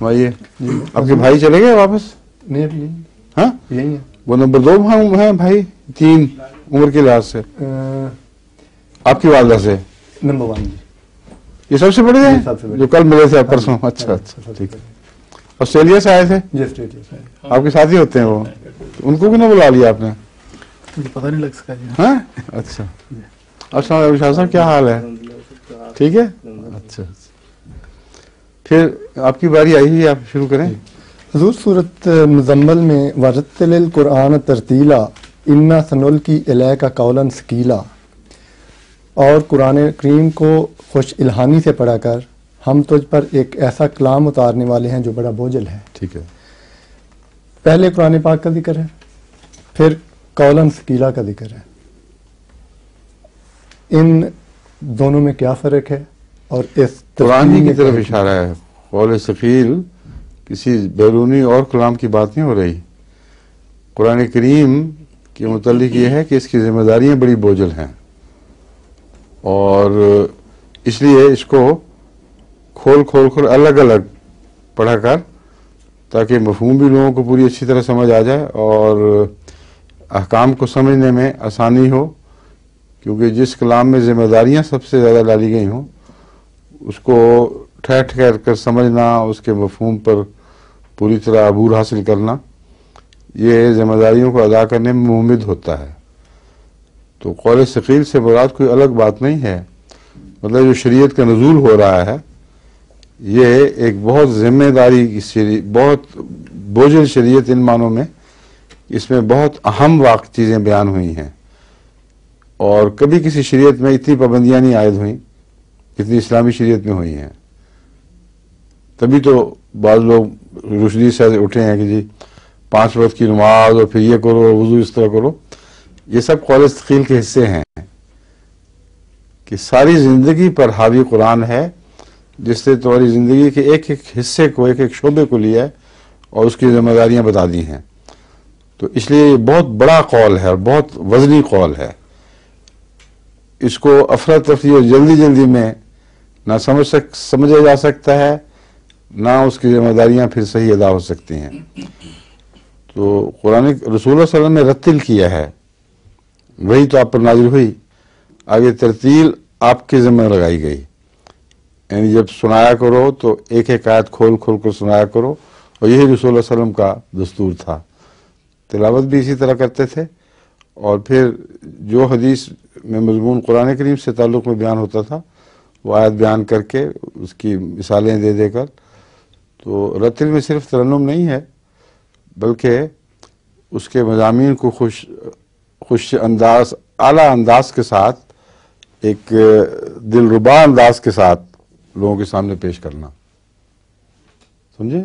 بھائی آپ کے بھائی چلے گئے واپس؟ نہیں ابھی یہی ہاں یہی ہے. وہ نمبر 2 ہیں بھائی، 3 عمر کے لحاظ سے آپ کی والدہ سے نمبر 1 جی. یہ سب سے بڑے سب سے ہیں بڑے. جو کل ملے تھے پرسوں؟ اچھا اچھا ٹھیک ہے. آسٹریلیا سے آئے تھے؟ جی آسٹریلیا سے. آپ کے ساتھی ہوتے ہیں وہ؟ ان کو بھی نہ بلا لیا آپ نے؟ مجھے پتہ نہیں لگ سکا جی. ہاں اچھا. السلام علیکم شاہ صاحب، کیا حال ہے؟ ٹھیک ہے. اچھا پھر آپ کی باری آئی ہے، آپ شروع کریں. حضور سورۃ مزمل میں ورتل القرآن ترتیلا انا سنلقی الیک قولا ثقیلا، اور قرآن کریم کو خوش الہانی سے پڑھا کر ہم تجھ پر ایک ایسا کلام اتارنے والے ہیں جو بڑا بوجھل ہے. ٹھیک ہے. پہلے قرآن پاک کا ذکر ہے، پھر قولا ثقیلا کا ذکر ہے. ان دونوں میں کیا فرق ہے؟ اور اس قرآن ہی کی طرف میں اشارہ ہے. قول ثقیل کسی بیرونی اور کلام کی بات نہیں ہو رہی. قرآن کریم کے متعلق یہ ہے کہ اس کی ذمہ داریاں بڑی بوجھل ہیں، اور اس لیے اس کو کھول الگ الگ پڑھا کر، تاکہ مفہوم بھی لوگوں کو پوری اچھی طرح سمجھ آ جائے اور احکام کو سمجھنے میں آسانی ہو. کیونکہ جس کلام میں ذمہ داریاں سب سے زیادہ ڈالی گئی ہوں، اس کو ٹھہر کر سمجھنا، اس کے مفہوم پر پوری طرح عبور حاصل کرنا، یہ ذمہ داریوں کو ادا کرنے میں ممد ہوتا ہے. تو قول ثقیل سے مراد کوئی الگ بات نہیں ہے. مطلب جو شریعت کا نزول ہو رہا ہے، یہ ایک بہت ذمہ داری کی بہت بوجھل شریعت، ان معنوں میں اس میں بہت اہم چیزیں بیان ہوئی ہیں، اور کبھی کسی شریعت میں اتنی پابندیاں نہیں عائد ہوئیں جتنی اسلامی شریعت میں ہوئی ہیں. تبھی تو بعض لوگ رشدی سے اٹھے ہیں کہ جی 5 وقت کی نماز، اور پھر یہ کرو، وضو اس طرح کرو. یہ سب قول ثقیل کے حصے ہیں کہ ساری زندگی پر حاوی قرآن ہے، جس نے تمہاری زندگی کے ایک ایک حصے کو، ایک ایک شعبے کو لیا ہے اور اس کی ذمہ داریاں بتا دی ہیں. تو اس لیے یہ بہت بڑا قول ہے اور بہت وزنی قول ہے. اس کو افراتفری اور جلدی میں نہ سمجھا جا سکتا ہے، نہ اس کی ذمہ داریاں پھر صحیح ادا ہو سکتی ہیں. تو قرآن رسول اللہ صلی اللہ علیہ وسلم نے رتل کیا ہے، وہی تو آپ پر نازل ہوئی. آگے ترتیل آپ کے ذمہ لگائی گئی، یعنی جب سنایا کرو تو ایک ایک آیت کھول کر سنایا کرو، اور یہی رسول اللہ علیہ وسلم کا دستور تھا. تلاوت بھی اسی طرح کرتے تھے، اور پھر جو حدیث میں مضمون قرآن کریم سے تعلق میں بیان ہوتا تھا وہ آیت بیان کر کے اس کی مثالیں دے کر. تو رتل میں صرف ترنم نہیں ہے، بلکہ اس کے مضامین کو خوش انداز، اعلیٰ انداز کے ساتھ، ایک دلربا انداز کے ساتھ لوگوں کے سامنے پیش کرنا. سمجھے؟